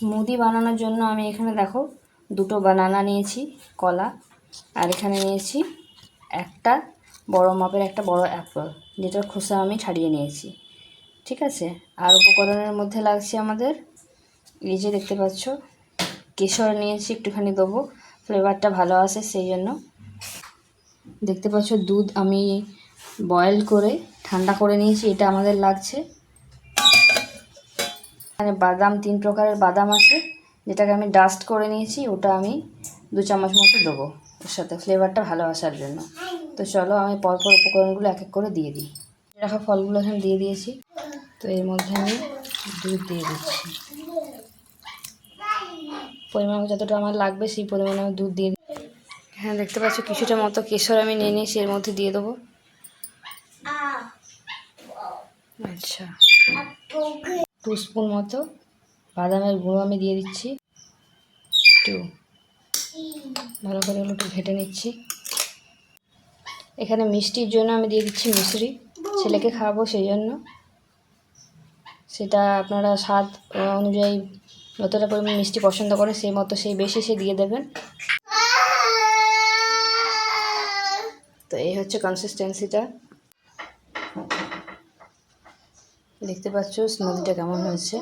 Smoothie বানানোর জন্য আমি এখানে দেখো দুটো বানানা নিয়েছি, কলা, আর এখানে নিয়েছি একটা বড় মাপের একটা বড় অ্যাপল, যেটার খোসা আমি ছাড়িয়ে নিয়েছি। ঠিক আছে, আর উপকরণের মধ্যে লাগছে আমাদের এই যে দেখতে পাচ্ছ কেশর নিয়েছি, একটুখানি দেবো, ফ্লেভারটা ভালো আসে সেই জন্য। দেখতে পাচ্ছ দুধ আমি বয়েল করে ঠান্ডা করে নিয়েছি, এটা আমাদের লাগছে। এখানে বাদাম, 3 প্রকারের বাদাম আছে, যেটাকে আমি ডাস্ট করে নিয়েছি, ওটা আমি 2 চামচ মতো দেবো ওর সাথে ফ্লেভারটা ভালো আসার জন্য। তো চলো আমি পরপর উপকরণগুলো এক এক করে দিয়ে দিই। রাখা ফলগুলো এখানে দিয়ে দিয়েছি। তো এর মধ্যে আমি দুধ দিয়ে দিচ্ছি, পরিমাণ যতটা আমার লাগবে সেই পরিমাণে আমি দুধ দিয়ে দিই। হ্যাঁ দেখতে পাচ্ছ কিছুটা মতো কেশর আমি নিয়ে নিয়েছি, এর মধ্যে দিয়ে দেবো। আচ্ছা, 2 স্পুন মতো বাদামের গুঁড়ো আমি দিয়ে দিচ্ছি, একটু ভালো করে একটু ঘেটে নিচ্ছি। এখানে মিষ্টির জন্য আমি দিয়ে দিচ্ছি মিশ্রি, ছেলেকে খাওয়াবো সেই জন্য। সেটা আপনারা স্বাদ অনুযায়ী যতটা পরিমাণ মিষ্টি পছন্দ করে সেই মতো সেই বেশি সে দিয়ে দেবেন। তো এই হচ্ছে কনসিস্টেন্সিটা, দেখতে পাচ্ছ স্মুদিটা কেমন হয়েছে।